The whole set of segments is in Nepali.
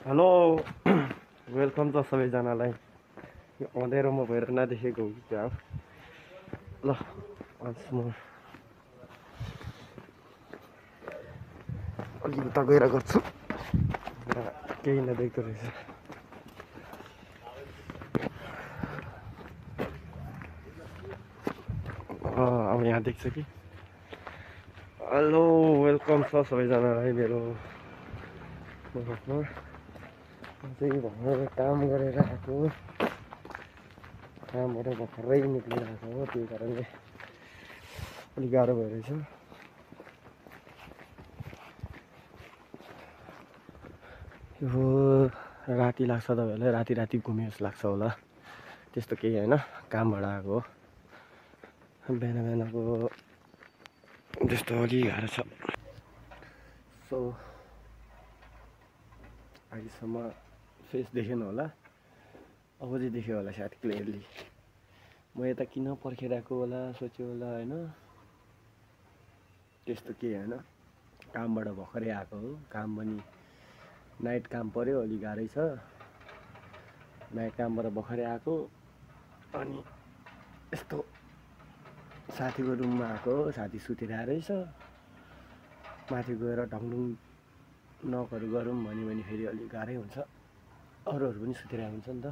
हेलो वेलकम छ सबैजनालाई। यो अँधेरोमा भएर नदेखेको हो कि क्या हो। ल अन्स म अलि उता गएर गर्छु। केही नदेख्दो रहेछ। अब यहाँ देख्छ कि। हेलो वेलकम छ सबैजनालाई मेरो चाहिँ भर्खर काम गरेर आएको। कामबाट भर्खरै निक्लिरहेको हो, त्यही कारणले अलिक गाह्रो भइरहेछ। यो राति लाग्छ तपाईँहरूलाई, राति राति घुमे जस्तो लाग्छ होला, त्यस्तो केही होइन। कामबाट आएको हो, बिहान बिहानको त्यस्तो अलि गाह्रो छ। सो अहिलेसम्म फेस देखेन होला, अब चाहिँ देख्यो होला सायद क्लियरली। म यता किन पर्खिरहेको होला सोच्यो होला होइन, त्यस्तो केही होइन। कामबाट भर्खरै आएको हो। काम पनि नाइट काम पऱ्यो, अलिक गाह्रै छ। नाइट कामबाट भर्खरै आएको अनि यस्तो साथीको रुममा आएको हो। साथी सुतिरहेको रहेछ। माथि गएर ढङढुङ नकहरू गरौँ भन्यो भने फेरि अलिक गाह्रै हुन्छ, अरूहरू पनि सुतिरहेको हुन्छ नि त।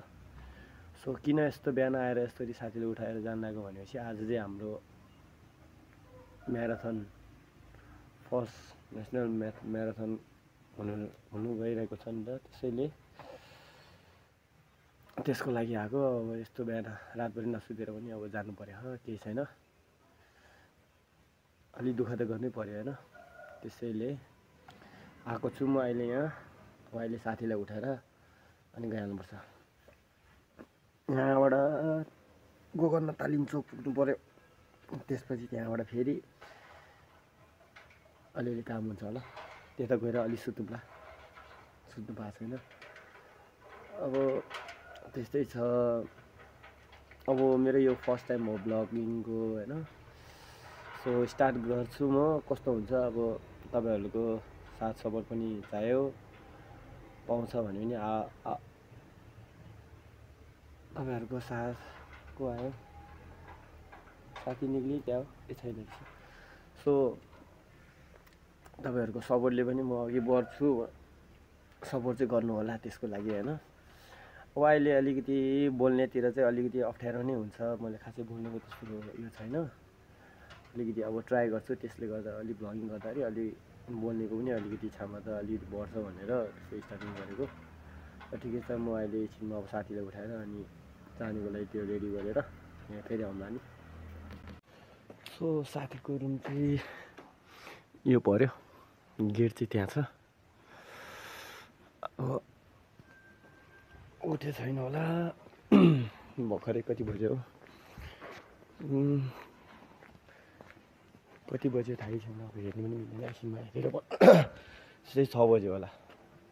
सो किन यस्तो बिहान आएर यसरी साथीले उठाएर जान लागेको भनेपछि आज चाहिँ हाम्रो म्याराथन, फर्स्ट नेसनल म्याराथन हुनु गइरहेको छ नि त। त्यसैले त्यसको लागि आएको। अब यस्तो बिहान रातभरि नसुतेर पनि अब जानु पर्यो, केही छैन। अलि दुःख त गर्नै पर्यो होइन। त्यसैले आएको छु म अहिले यहाँ। अब अहिले साथीलाई उठाएर अनि गइहाल्नुपर्छ। यहाँबाट गोकर्ण तालिम चोक पुग्नु पर्यो। त्यसपछि त्यहाँबाट फेरि अलिअलि काम हुन्छ होला, त्यता गएर अलि सुत्नुला। सुत्नु पाएको छैन। अब त्यस्तै छ। अब मेरो यो फर्स्ट टाइम हो ब्लगिङको होइन। सो स्टार्ट गर्छु म, कस्तो हुन्छ अब तपाईँहरूको साथ सपोर्ट पनि चाहियो। पाउँछ भने पनि तपाईँहरूको साथको आयो। साथी निक्ली क्या हो, ए छैन। सो तपाईँहरूको सपोर्टले पनि म अघि बढ्छु। सपोर्ट चाहिँ गर्नु होला त्यसको लागि होइन। अब अहिले अलिकति बोल्नेतिर चाहिँ अलिकति अप्ठ्यारो नै हुन्छ। मैले खासै बोल्नुको त्यस्तो यो छैन। अलिकति अब ट्राई गर्छु, त्यसले गर्दा अलिक भ्लगिङ गर्दाखेरि अलि बोल्नेको पनि अलिकति क्षमता अलिकति बढ्छ भनेर त्यसको स्टार्टिङ गरेको। र ठिकै छ, म अहिले एकछिनमा अब साथीलाई उठाएर अनि जानुको लागि त्यो रेडी गरेर यहाँ फेरि आउँला नि। सो साथीको रुम चाहिँ यो पऱ्यो, गेट चाहिँ त्यहाँ छ। अब उठे छैन होला, भर्खरै कति बज्यो हो, कति बज्यो थाहै छैन। अब हेर्नु पनि मिल्दैन एकछिनमा हेरेर। त्यस्तै 6 बज्यो होला।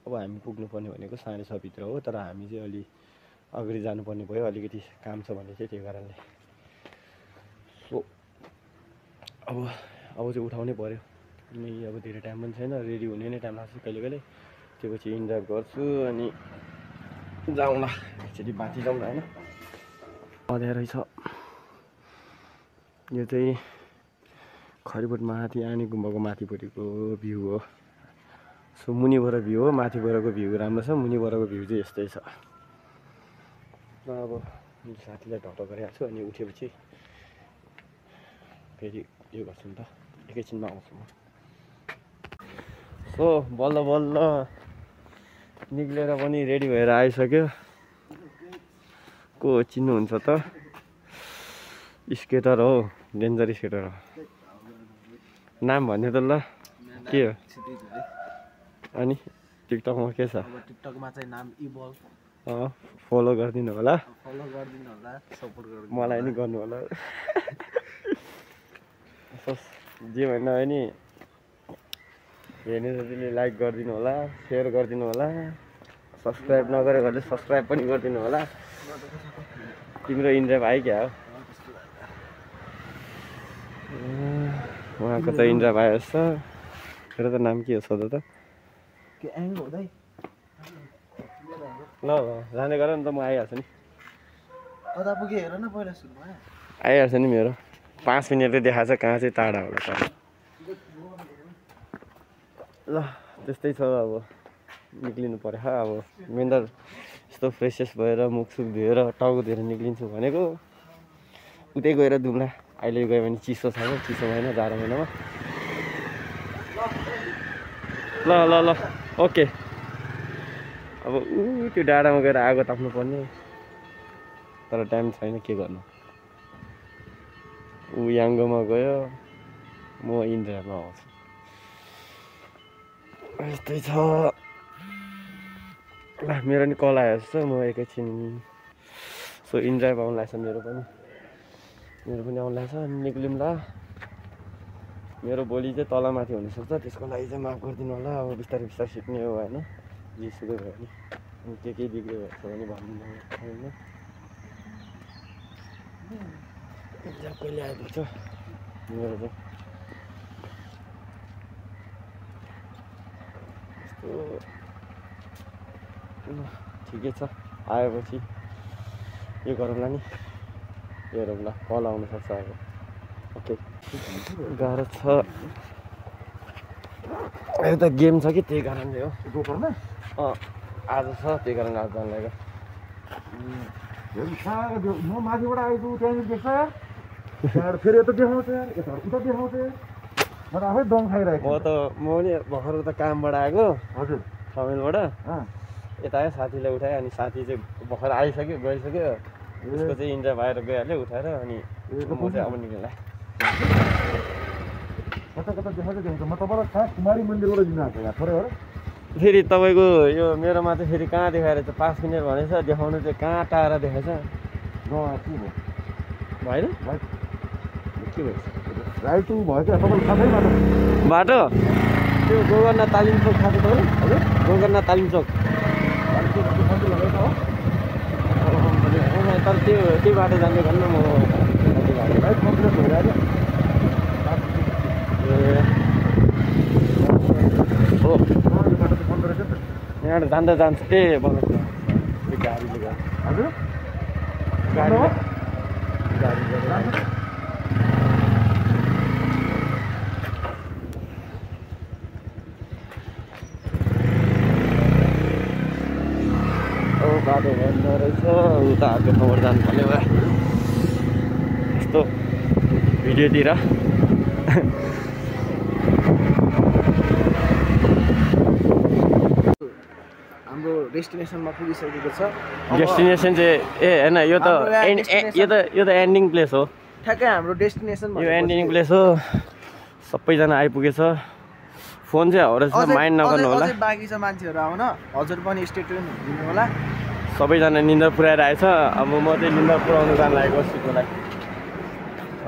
अब हामी पुग्नुपर्ने भनेको 6:30 भित्र हो, तर हामी चाहिँ अलि अगाडि जानुपर्ने भयो, अलिकति काम छ भने चाहिँ, त्यो कारणले। सो अब चाहिँ उठाउनै पऱ्यो। अनि अब धेरै टाइम पनि छैन, रेडी हुने नै टाइम लाग्छ कहिले कहिले। त्यो पछि इन्जोय गर्छु अनि जाउँला, एकचोटि बाँची जाउँला होइन। अँध्यारै छ। यो चाहिँ खरिबोट माथि आनी गुम्बाको माथिपट्टिको भ्यू हो। सो मुनिबाट भ्यू हो, माथिबाटको भ्यू राम्रो छ। मुनिबाटको भ्यू चाहिँ यस्तै छ। र अब साथीलाई ढक्क गरिहाल्छु छु। अनि उठेपछि फेरि यो गर्छु नि त, एकैछिनमा आउँछु म। सो बल्ल बल्ल निक्लेर पनि रेडी भएर आइसक्यो। को चिन्नुहुन्छ त? स्केटर हो, डेन्जर स्केटर हो। नाम भन्यो त ल, के हो? अनि टिकटकमा के छ? टिकटकमा चाहिँ नाम इभल्भ। फलो गरिदिनु होला, फलो गरिदिनु होला, सपोर्ट गरिदिनु, मलाई नि गर्नु होला। जे भन्दा पनि हेर्ने जतिले लाइक गरिदिनु होला, सेयर गरिदिनु होला, सब्सक्राइब नगरेकोले सब्सक्राइब पनि गरिदिनु होला। तिम्रो इन्ड्राइभ आयो क्या हो? उहाँको त इन्ड्राइभ आयो जस्तो। मेरो त नाम के हो सोध त? के एङ हुँदै ल जाने गर नि त म आइहाल्छु नि कता पुगे हेर न पहिला सुरुमा आइहाल्छ नि मेरो 5 मिनेटले देखाएको छ कहाँ चाहिँ टाढा होला तर ल त्यस्तै छ अब निक्लिनु पर्यो अब मेन त यस्तो फ्रेसेस भएर मुखसुख धोएर टाउको धोएर निक्लिन्छु भनेको उतै गएर धुम्ला अहिले गयो भने चिसो छ चिसो भएन जाडो महिनामा ल ल ल ओके अब त्यो डाँडामा गएर आगो ताप्नु पर्ने तर टाइम छैन के गर्नु ऊ याङ्गोमा गयो म इन्डियामा आउँछु यस्तै छ ल मेरो नि कल आयो जस्तो म एकैछिन सो इन्जोय पाउनु लाग्छ मेरो पनि आउनु लाग्छ निक्लिउँ ल मेरो भोलि चाहिँ तलमाथि हुनसक्छ त्यसको लागि चाहिँ माफ गरिदिनु होला अब बिस्तारै बिस्तारै सिक्ने हो होइन जेसुकै भयो नि अनि के बिग्रियो भएछ भने भन्नु होइन कहिले आइपुग्छ मेरो चाहिँ यस्तो ठिकै छ आएपछि यो गरौँला नि हेरौँ ल कल आउनसक्छ अब ओके गाह्रो छ एउटा गेम छ कि त्यही कारणले हो गोकरमा आज छ त्यही कारण आज जानु लाग्यो म माथिबाट आएको त्यहाँनिर देख्छ फेरि यता देखाउँछ यता उता देखाउँछ म त आफै दम खाइरहेको म पनि भर्खर उता कामबाट आएको हजुर ठमेलबाट यता आयो साथीलाई उठाएँ अनि साथी चाहिँ भर्खर आइसक्यो गइसक्यो उसको चाहिँ इन्जोय भएर गइहाल्यो उठाएर अनि म चाहिँ अब निक्लिँला कता कता देखाउँछ म तपाईँलाई खास कुमारी मन्दिरबाट दिनु आएको यहाँ थोरै हो फेरि तपाईँको यो मेरोमा चाहिँ फेरि कहाँ देखाएर चाहिँ 5 मिनट भनेछ देखाउनु चाहिँ कहाँ टाढा देखाएछ के भयो भएन के भयो राइट भयो क्या तपाईँलाई थाहा छैन बाटो त्यो गोकर्णनाथ तालिम चोक थाहा छ तपाईँलाई हजुर गोकर्णनाथ तालिम चोक तर त्यो बाटो जाने गर्नु म राइट कम्प्लिट भइरहेको हो बाटो त बन्द रहेछ नि त यहाँबाट जाँदा जान्छ त्यही बनाएको त्यो गाडीले गर्दा हजुर गाडी बाटो बन्द रहेछ उता अर्को ठाउँबाट जानुपर्ने भयो यस्तो भिडियोतिर हाम्रो डेस्टिनेसनमा पुगिसकेको छ डेस्टिनेसन चाहिँ होइन यो त एन्डिङ प्लेस हो ठ्याक्कै हाम्रो डेस्टिनेसन यो एन्डिङ प्लेस हो सबैजना आइपुगेछ फोन चाहिँ हरेछ माइन्ड नगर्नु होला बाँकी छ मान्छेहरू आउन हजुर पनि स्टे ट्युन दिनु होला सबैजना निन्द्रा पुऱ्याएर आएछ अब म चाहिँ निन्द्रा पुऱ्याउनु जानु लागेको सुत्नु लागि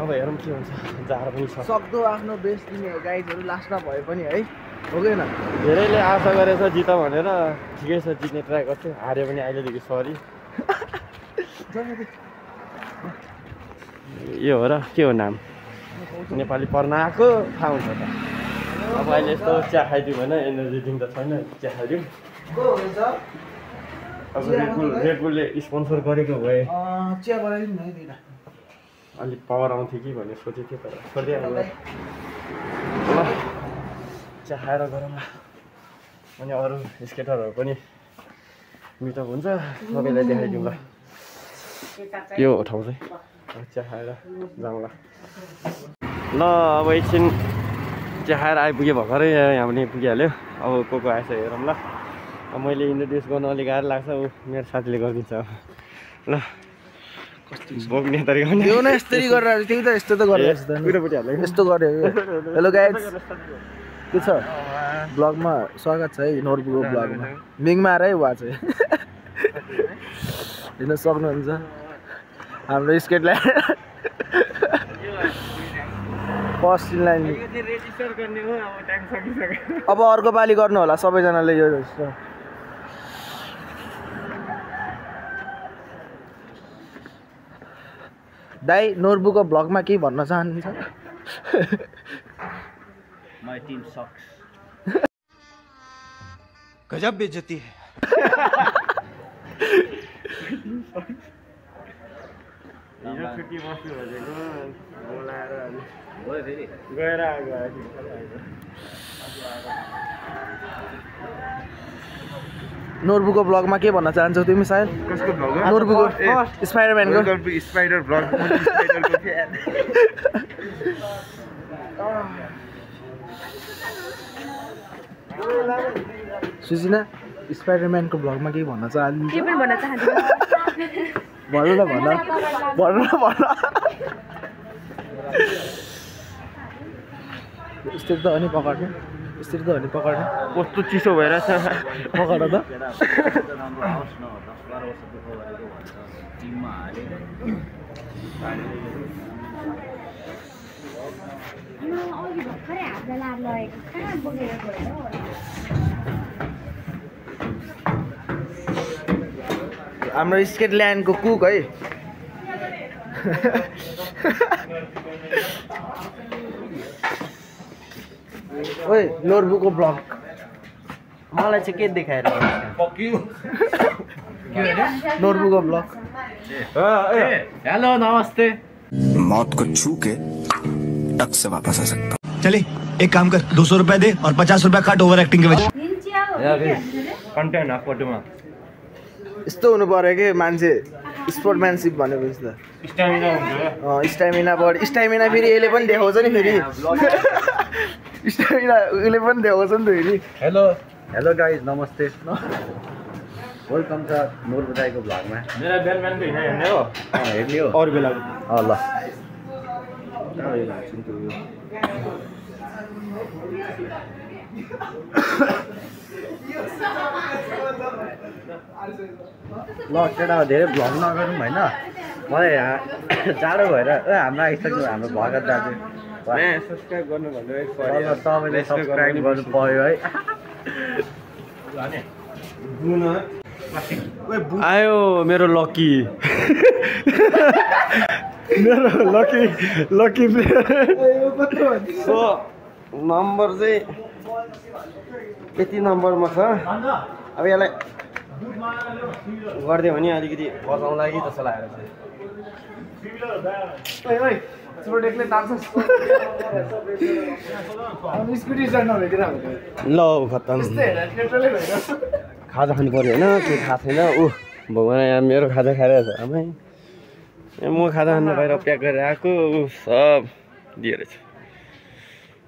अब हेरौँ के हुन्छ जाडो पनि छ सक्दो आफ्नो बेस्ट दिने गाइडहरू लास्टमा भए पनि है हो कि न धेरैले आशा गरेछ जित भनेर ठिकै छ जित्ने ट्राई गर्थ्यो हार्यो पनि अहिलेदेखि सरी यो हो र के हो नाम नेपाली पढ्न आएको थाहा हुन्छ त अब अहिले यस्तो चिया खाइदियो भने एनर्जी ड्रिङ्क त छैन चिया खाइदिउँ अब रेडबुलले स्पोन्सर गरेको भए चिया बनाइदिनु है दुईवटा अलिक पावर आउँथ्यो कि भन्ने सोचेको थिएँ तर छोडिदिइहाल्नु ल चिया खाएर गरौँ अनि अरू स्केटरहरू पनि मिटअप हुन्छ सबैलाई देखाइदिउँ ल यो हो ठाउँ चाहिँ चिया खाएर जाउँ ल अब एकछिन चिया खाएर आइपुगेँ भर्खरै यहाँ पनि पुगिहाल्यो अब को आएछ हेरौँ ल अब मैले इन्ट्रोड्युस गर्नु अलिक गाह्रो लाग्छ ऊ मेरो साथीले गरिदिन्छ अब ल बोक्ने तरिका त्यो न यस्तरी गरेर त्यही त यस्तो त गरेर यस्तो गऱ्यो हेलो गाइज के छ ब्लगमा स्वागत छ है नोरबुको ब्लगमा मिङमा आएर है वा चाहिँ हेर्न सक्नुहुन्छ हाम्रो स्केटलाई पस्टिनलाई अब अर्को पालि गर्नु होला सबैजनाले यो दाइ नोरबुको ब्लगमा के भन्न चाहनुहुन्छ My team sucks. गजब बेइज्जती है हिजो छुट्टी बस्नु भनेको बोलाएर गयो फेरि गएर नोटबुकको ब्लगमा के भन्न चाहन्छौ तिमी सायद कसको भ्लग नोटबुकको स्पाइडरम्यानको स्पाइडर भ्लग स्पाइडरको सुजिना स्पाइडरम्यानको ब्लगमा के भन्न चाहन्छ के पनि भन्न चाहन्छु भन्नु न भन यस्तो त अनि पकड्ने कस्तो चिसो भइरहेछ पकड त राम्रो आओस् न 10-12 वर्ष दुःख गरेको भन्छ टिममा हाले अघि भर्खरै हातलाई लाग लगेको कहाँ बोकेर गयो हाम्रो स्कटल्यान्डको कुक है ओए नोटबुकको ब्लग मलाई चाहिँ के देखाएर नोटबुकको ब्लग हेलो नमस्ते मौत को छू के टक से वापस आ सकता हूँ। चले एक काम कर 200 रुपए दे और 50 रुपए काट ओवर एक्टिंग के वजह कन्टेन्ट फोटोमा यस्तो हुनु पर्यो कि मान्छे स्पोर्टम्यानसिप भनेपछि त स्टामिना हुन्छ स्टामिना बढी स्टामिना फेरि यसले पनि देखाउँछ नि फेरि स्टामिना उसले पनि देखाउँछ नि त फेरि हेलो गाइज नमस्ते वेलकम छ नोर बजाइको भ्लगमा मेरा बिहान बिहानको हेर्ने हो हेर्ने हो अरू बेला ल ल केटा धेरै भ्लग नगरौँ होइन मलाई जाडो भएर हाम्रो आइसक्यो हाम्रो भगत दाजु सब्सक्राइब गर्नु भन्नु तपाईँले सब्सक्राइब गर्नु पर्यो है आयो मेरो लकी मेरो लकी सो नम्बर चाहिँ यति नम्बरमा छ अब यसलाई गरिदियो भने अलिकति बचाउँला कि जस्तो लागेको ल खत्तम खाजा खानु पऱ्यो होइन केही थाहा छैन ऊ भगवान् यहाँ मेरो खाजा खाइरहेछ आमै म खाजा खानु बाहिर प्याक गरेर आएको ऊ सब दिएरहेछ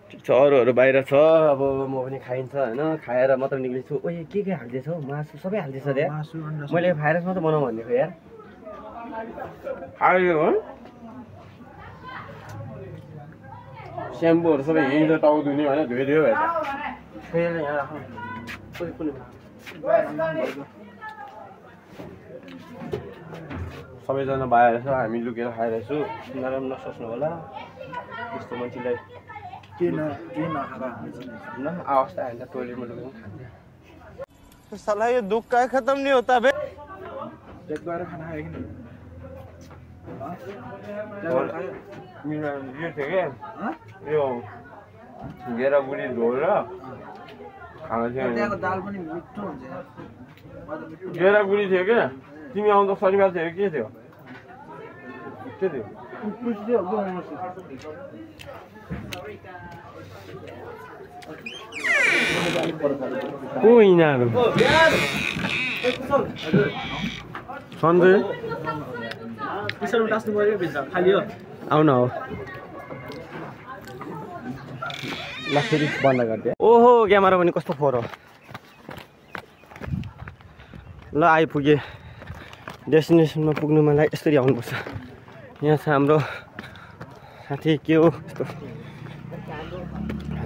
ठिक छ अरूहरू बाहिर छ अब म पनि खाइन्छ होइन खाएर मात्र निक्लिन्छु ओ के हाल्दैछ हौ मासु सबै हाल्दैछ त्यहाँ मैले फ्राइड राइस मात्रै बनाऊ भनेको यार आयो हो स्याम्पूहरू सबै हिँड्छ टाउ धुने होइन धोइदियो भएछ यहाँ राख्नु सबैजना बाहिर छ हामी लुकेर खाइरहेछु नराम्रो नसोच्नु होला यस्तो मान्छेलाई न अवस्था होइन टोइलेटमा लुकेर खान्छ साला यो दुख का खत्म नहीं होता बे एक बार खाना खायो कि यो थियो क्या यो गेरा बुढी धोएर खाना थियो दाल पनि मिठो हुन्छ गेरा बुढी थियो क्या तिमी आउँदा शनिबार थियो के थियो के थियो को यिनीहरू सन्जय आउन हो ल फेरि बन्द गरिदिए ओहो क्यामेरा पनि कस्तो फोहोर हो ल आइपुगेँ डेस्टिनेसनमा पुग्नु मलाई यसरी आउनुपर्छ यहाँ छ हाम्रो साथी के हो यस्तो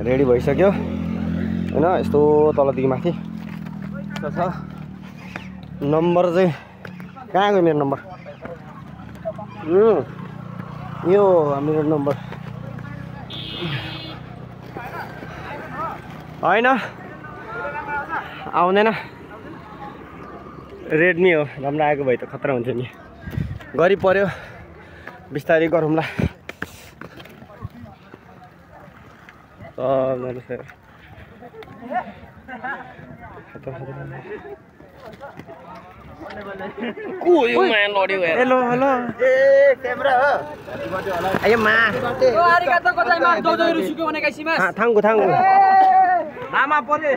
रेडी भइसक्यो होइन यस्तो तलदेखि माथि यस्तो छ नम्बर चाहिँ कहाँ गयो मेरो नम्बर यो मेरो नम्बर होइन आउँदैन रेडमी हो राम्रो आएको भए त खतरा हुन्थ्यो नि गरी पर्यो बिस्तारै गरौँला को यो मा लड्यो यार हेलो हेलो ए क्यामेरा हो आयो मा ओ आरिगातो गोजाइमास दोजोरु सुक्यो ओनेगाइसिमास थाङ्गु थाङ्गु लामा परे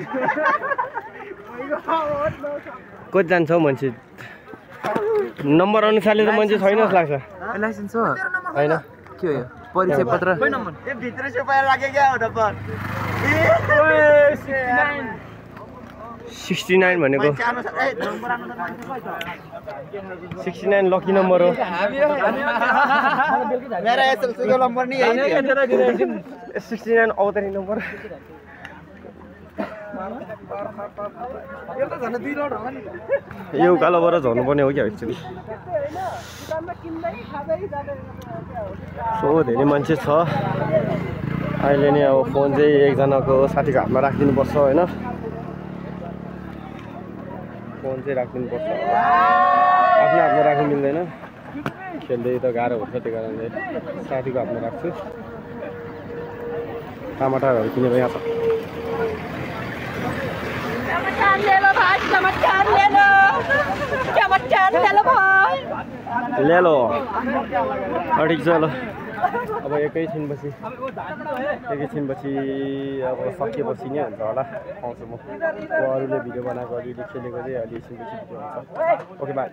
कति जान्छ हौ मान्छे नम्बर अनुसारले त मान्छे छैन जस्तो लाग्छ लाइसेन्स हो हैन के हो यो परिचय पत्र ए भित्र सुपाएर राखे क्या हो त 69 भनेको 69 लकी नम्बर हो मेरा एसएलसी को नम्बर नहीं है 69 औतरी नम्बर यो उकालोबाट झर्नुपर्ने हो क्या एक्चुअली सो धेरै मान्छे छ अहिले नि अब फोन चाहिँ एकजनाको साथीको हातमा राखिदिनुपर्छ होइन फोन चाहिँ राखिदिनुपर्छ आफ्नो हातमा राख्नु मिल्दैन खेल्दै त गाह्रो हुन्छ त्यही कारणले साथीको हातमा राख्छु टमाटरहरू किनेको यहाँ छ ले लो ठिक छ ल अब एकैछिनपछि अब सकिएपछि नै हुन्छ होला आउँछु म अरूले भिडियो बनाएको अलिअलि खेलेको चाहिँ अलि एकछिनपछि भिडियो हुन्छ ओके बाई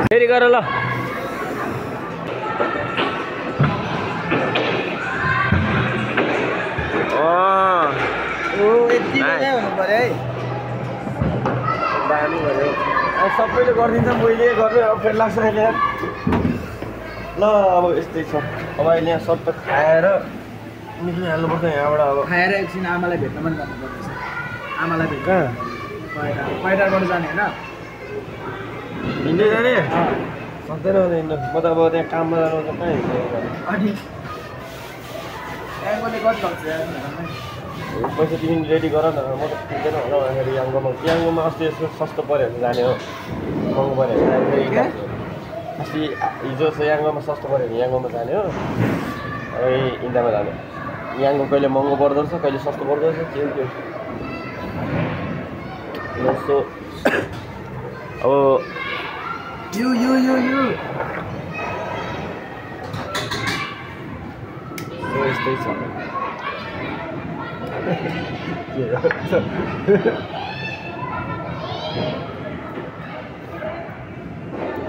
फेरि गर ल दामी भयो अब सबैले गरिदिन्छ मैले गर्नु अब फेरि लाग्छ अहिले ल अब यस्तै छ अब अहिले यहाँ सट्ट खाएर निक्लिहाल्नुपर्छ यहाँबाट अब खाएर एकछिन आमालाई भेट्न पनि जानुपर्छ आमालाई भेट्न पैटारबाट जाने होइन हिँड्दै जाने सक्दैन हिँड्नु म त अब त्यहाँ काममा जानु कहाँ हिँड्दै अनि याङ्गोले कति लाग्छ पैसा तिमी रेडी गर न म त पुग्दैन होला भन्दाखेरि याङ्गोमा अस्ति यसो सस्तो पऱ्यो भने जाने हो महँगो पऱ्यो भने जाने अस्ति हिजो याङ्गोमा सस्तो पऱ्यो भने याङ्गोमा जाने हो अब इन्डामा जाने याङ्गो कहिले महँगो पर्दो रहेछ कहिले सस्तो पर्दो रहेछ त्यो जस्तो अब यु यस्तै छ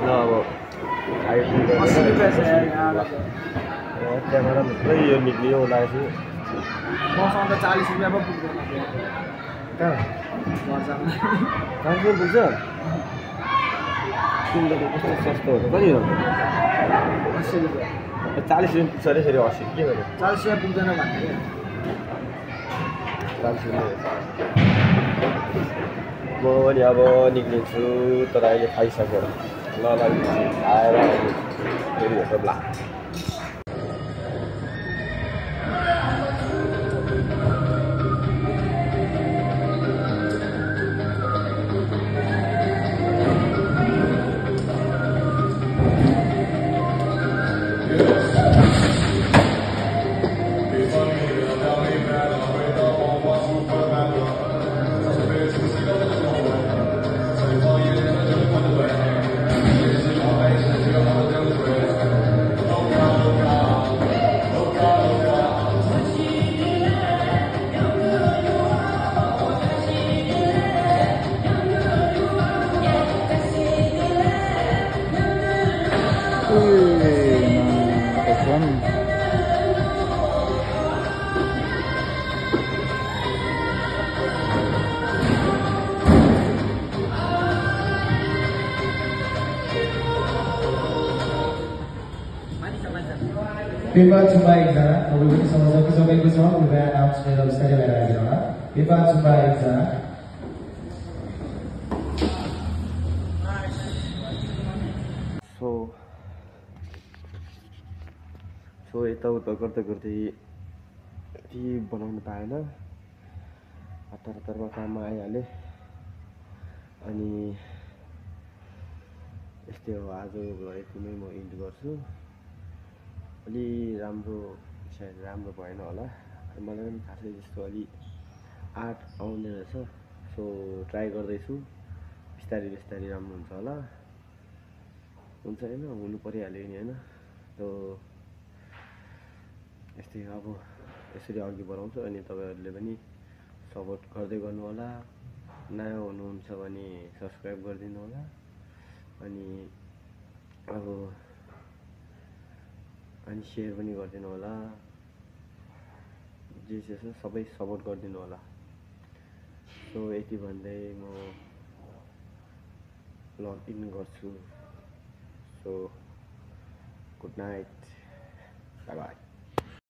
ल अब त्यहाँबाट थुप्रै यो निक्लियो लागेको मसँग त 40 रुपियाँ पो पुग्दैन कहाँ घर जानु 40 पुग्छ तिम्रो त कस्तो सस्तो हो कति हो 80 रुपियाँ 40 रुपियाँ पुग्छ अरे फेरि 80 के गर्यो 40 रुपियाँ पुग्दैन भन्ने 40 रुपियाँ म पनि अब निक्लिन्छु तर अहिले खाइसक्यो ल आएर फेरि हेर्छ ला पेपर सुब्बा एकजना तपाईँ पनि समझ सकिसकेको छ कृपया नाम सुनेर बिस्तारै बाहिर आइदिनु होला पेपर सुब्बा एकजना सो यताउता गर्दै यति बनाउनु पाएन हतारमा काममा आइहालेँ अनि यस्तै हो आजको यतिमै म इन्ड गर्छु अलि राम्रो सायद राम्रो भएन होला मलाई पनि खासै जस्तो अलि आर्ट आउँदैन रहेछ सो ट्राई गर्दैछु बिस्तारै राम्रो हुन्छ होला हुन्छ होइन हुनु परिहाल्यो नि होइन सो यस्तै अब यसरी अघि बढाउँछु अनि तपाईँहरूले पनि सपोर्ट गर्दै गर्नु होला नयाँ हुनुहुन्छ भने सब्सक्राइब गरिदिनु होला अनि अब अनि सेयर पनि गरिदिनु होला जे छ सबै सपोर्ट गरिदिनु होला सो यति भन्दै म लग इन गर्छु so good night by by